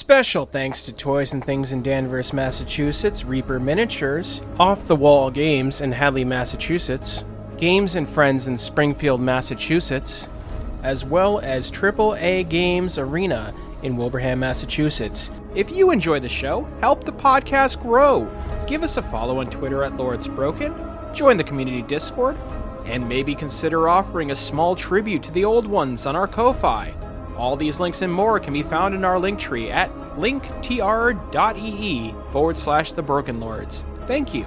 Special thanks to Toys and Things in Danvers, Massachusetts, Reaper Miniatures, Off the Wall Games in Hadley, Massachusetts, Games and Friends in Springfield, Massachusetts, as well as AAA Games Arena in Wilbraham, Massachusetts. If you enjoy the show, help the podcast grow. Give us a follow on Twitter at LordsBroken, join the community Discord, and maybe consider offering a small tribute to the old ones on our Ko-Fi. All these links and more can be found in our link tree at linktr.ee/thebrokenlords. Thank you.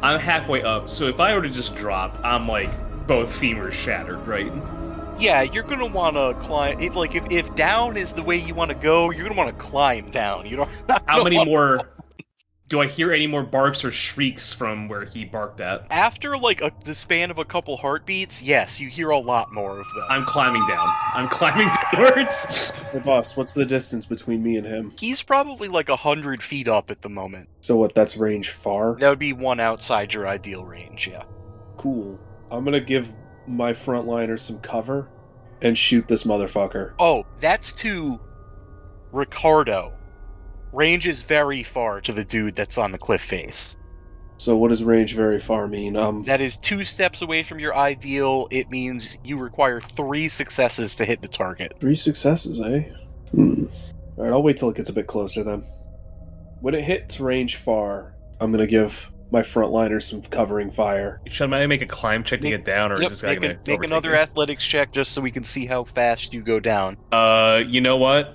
I'm halfway up, so if I were to just drop, I'm like both femurs shattered, right? Yeah, you're gonna want to climb. If down is the way you want to go, you're gonna want to climb down. You don't. How many more? Do I hear any more barks or shrieks from where he barked at? After the span of a couple heartbeats, yes, you hear a lot more of them. I'm climbing down. I'm climbing downwards. Hey boss, what's the distance between me and him? He's probably 100 feet up at the moment. So what, that's range far? That would be one outside your ideal range, yeah. Cool. I'm gonna give my frontliner some cover and shoot this motherfucker. Oh, that's to Ricardo. Range is very far to the dude that's on the cliff face. So what does range very far mean? That is 2 steps away from your ideal. It means you require 3 successes to hit the target. 3 successes, eh? Alright, I'll wait till it gets a bit closer then. When it hits range far, I'm gonna give my frontliner some covering fire. Should I make a climb check to get down, or Yep, is this guy gonna make another athletics check just so we can see how fast you go down. You know what?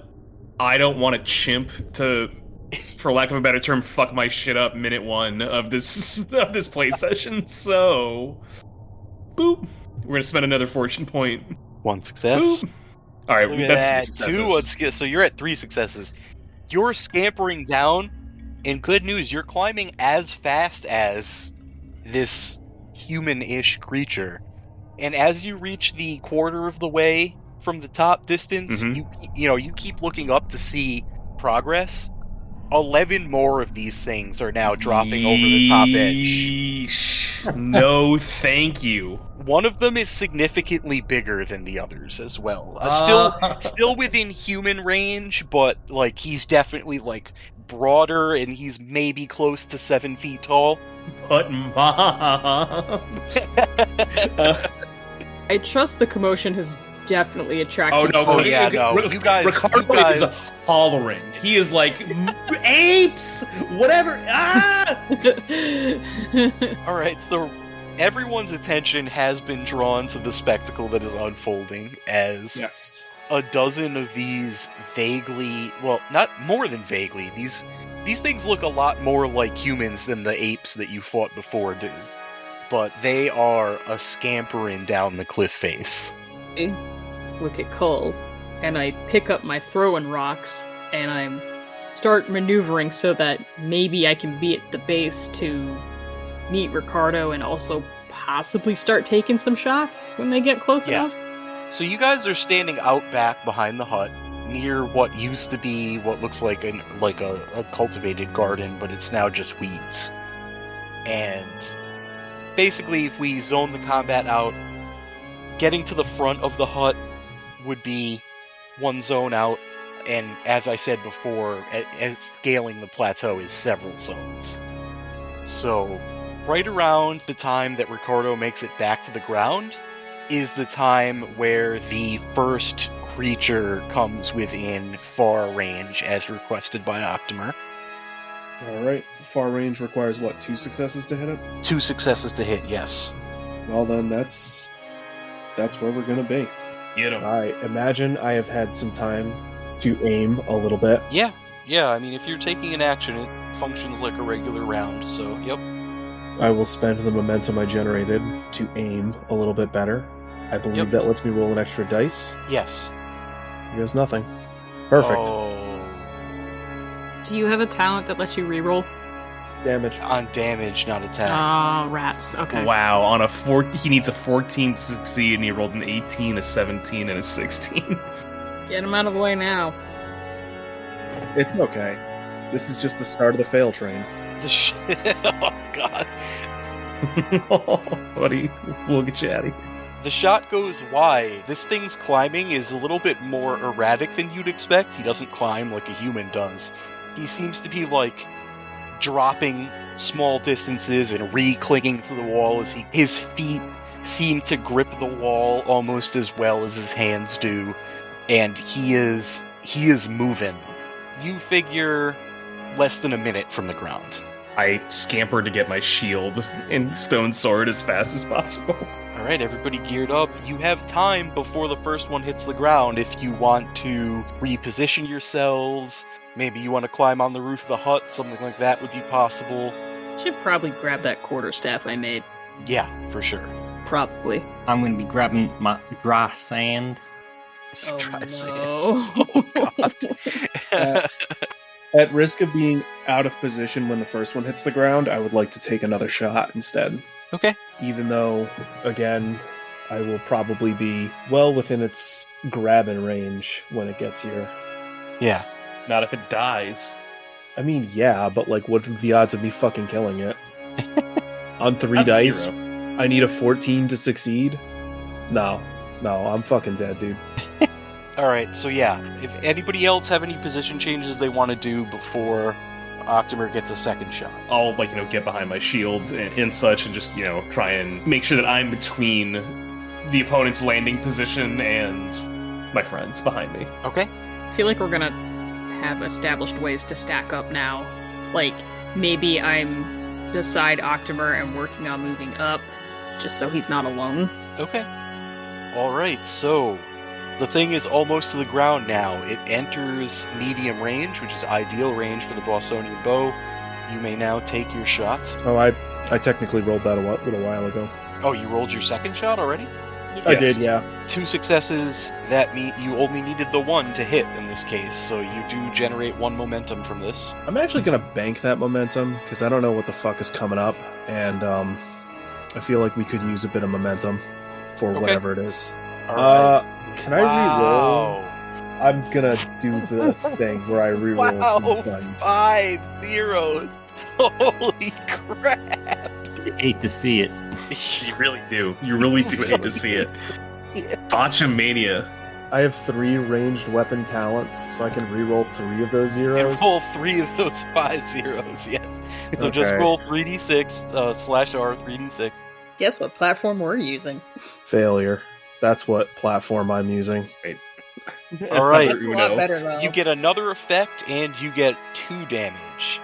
I don't want a chimp to, for lack of a better term, fuck my shit up minute 1 of this play session. So, boop. We're gonna spend another fortune point. 1 success. Boop. All right, Look that's at 3 that. successes. So you're at 3 successes. You're scampering down, and good news, you're climbing as fast as this human-ish creature. And as you reach the quarter of the way from the top distance, you keep looking up to see progress. 11 more of these things are now dropping over the top edge. No, thank you. One of them is significantly bigger than the others as well. Still within human range, but he's definitely broader, and he's maybe close to 7 feet tall. But Mom, I trust the commotion has definitely attracted. Oh no! You guys is hollering. He is like apes, whatever. Ah! All right, so everyone's attention has been drawn to the spectacle that is unfolding as a dozen of these not more than vaguely. These things look a lot more like humans than the apes that you fought before did, but they are a scampering down the cliff face. Look at Cole, and I pick up my throwing rocks, and I start maneuvering so that maybe I can be at the base to meet Ricardo and also possibly start taking some shots when they get close enough. So you guys are standing out back behind the hut, near what used to be what looks like a cultivated garden, but it's now just weeds. And basically, if we zone the combat out, getting to the front of the hut would be one zone out, and as I said before, scaling the plateau is several zones. So, right around the time that Ricardo makes it back to the ground is the time where the first creature comes within far range as requested by Octomer. Alright, far range requires what, 2 successes to hit it? 2 successes to hit, yes. Well then, that's where we're gonna be. I imagine I have had some time to aim a little bit. Yeah, I mean, if you're taking an action, it functions like a regular round, so, yep. I will spend the momentum I generated to aim a little bit better. I believe that lets me roll an extra dice. Yes. Here goes nothing. Perfect. Oh. Do you have a talent that lets you reroll? Damage. On damage, not attack. Oh, rats. Okay. Wow, he needs a 14 to succeed, and he rolled an 18, a 17, and a 16. Get him out of the way now. It's okay. This is just the start of the fail train. Oh, God. Buddy, we'll get you out of here. The shot goes wide. This thing's climbing is a little bit more erratic than you'd expect. He doesn't climb like a human does. He seems to be like dropping small distances and re-clinging to the wall as his feet seem to grip the wall almost as well as his hands do, and he is moving. You figure less than a minute from the ground. I scamper to get my shield and stone sword as fast as possible. All right, everybody geared up. You have time before the first one hits the ground if you want to reposition yourselves. Maybe you want to climb on the roof of the hut. Something like that would be possible. Should probably grab that quarterstaff I made. Yeah, for sure. Probably. I'm going to be grabbing my dry sand. Oh, Try no. saying it. Oh, God. At risk of being out of position when the first one hits the ground, I would like to take another shot instead. Okay. Even though, again, I will probably be well within its grabbing range when it gets here. Yeah. Not if it dies. I mean, yeah, but like, what are the odds of me fucking killing it? On 3 That's dice, 0. I need a 14 to succeed? No, I'm fucking dead, dude. All right, so yeah, if anybody else have any position changes they want to do before Octomer gets a second shot. I'll, get behind my shield and such and just, try and make sure that I'm between the opponent's landing position and my friends behind me. Okay. I feel like we're gonna have established ways to stack up now. Like, maybe I'm beside Octomer and working on moving up, just so he's not alone. Okay. All right, so the thing is almost to the ground now. It enters medium range, which is ideal range for the Bostonian bow. You may now take your shot. Oh, I technically rolled that a little while ago. Oh, you rolled your second shot already? I Yes. did, yeah. 2 successes, that mean you only needed the 1 to hit in this case, so you do generate 1 momentum from this. I'm actually gonna bank that momentum, because I don't know what the fuck is coming up, and I feel like we could use a bit of momentum for Okay. whatever it is. All right. Can I re-roll? Wow. I'm gonna do the thing where I re-roll some Wow, dice. 5 zeros. Holy crap. Hate to see it. You really do. You really do hate to see it. Yeah. Botchamania. I have 3 ranged weapon talents, so I can re-roll 3 of those You zeros. roll 3 of those 5 zeros, yes. So just Okay. roll 3d6, /R 3d6. Guess what platform we're using? Failure. That's what platform I'm using. All right. Another A lot Uno. better though. You get another effect, and you get 2 damage.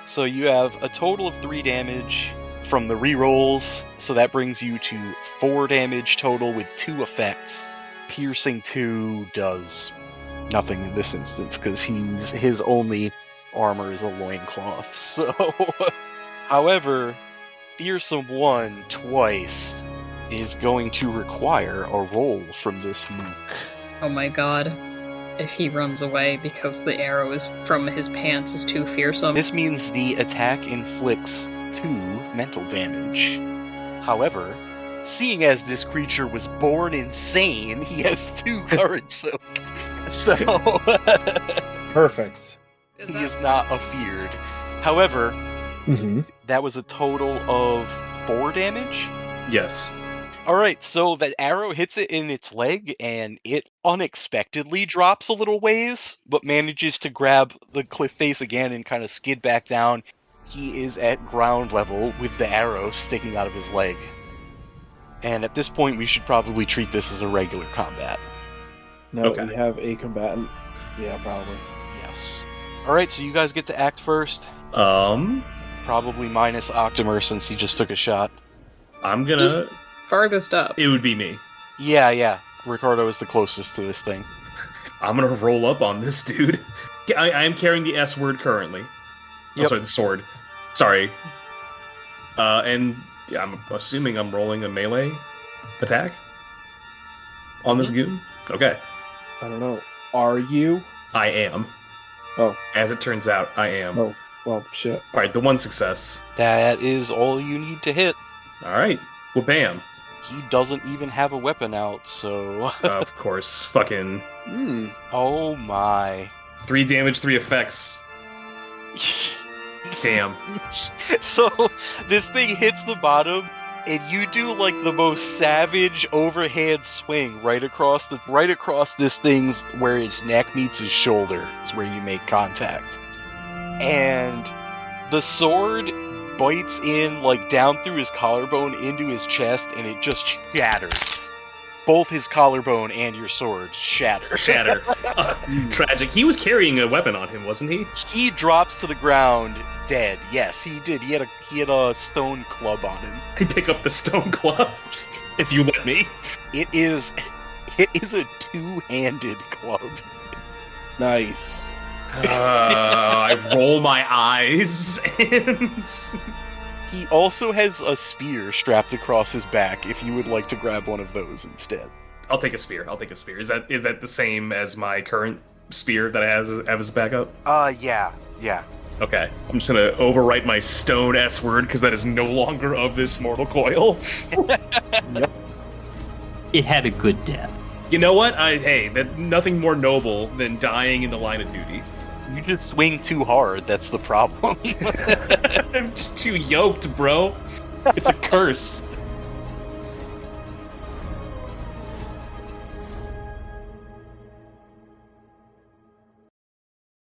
So you have a total of 3 damage from the rerolls, so that brings you to 4 damage total with 2 effects. Piercing 2 does nothing in this instance, because his only armor is a loincloth. So, however, Fearsome 1 twice is going to require a roll from this mook. Oh my god. If he runs away because the arrow is from his pants is too fearsome. This means the attack inflicts 2 mental damage. However, seeing as this creature was born insane, he has 2 courage soak. So Perfect. Is he that- is not afeared. However, Mm-hmm. that was a total of 4 damage. Yes. Alright, so that arrow hits it in its leg, and it unexpectedly drops a little ways, but manages to grab the cliff face again and kind of skid back down. He is at ground level with the arrow sticking out of his leg. And at this point, we should probably treat this as a regular combat. No, Okay. we have a combatant. Yeah, probably. Yes. Alright, so you guys get to act first. Probably minus Octomer since he just took a shot. I'm gonna... Farthest up. It would be me. Yeah. Ricardo is the closest to this thing. I'm gonna roll up on this dude. I am carrying the S word currently. Oh, Yep. sorry, the sword. Sorry. And yeah, I'm assuming I'm rolling a melee attack on this goon. Okay, I don't know. Are you? I am. Oh. As it turns out, I am. Oh, well, shit. All right, the 1 success. That is all you need to hit. All right. Well, bam. He doesn't even have a weapon out, so... Of course. Fucking Oh my. 3 damage, 3 effects. Damn. So, this thing hits the bottom, and you do like the most savage overhand swing right across this thing's where his neck meets his shoulder is where you make contact. And the sword bites in like down through his collarbone into his chest, and it just shatters. Both his collarbone and your sword shatter. Tragic. He was carrying a weapon on him, wasn't he? He drops to the ground dead. Yes, he did. He had a stone club on him. I pick up the stone club, if you let me. It is a two-handed club. Nice. I roll my eyes, and He also has a spear strapped across his back if you would like to grab one of those instead. I'll take a spear. Is that the same as my current spear that I have as a backup? Yeah. Okay. I'm just gonna overwrite my stone S word because that is no longer of this mortal coil. It had a good death. You know what? Nothing more noble than dying in the line of duty. You just swing too hard, that's the problem. I'm just too yoked, bro. It's a curse.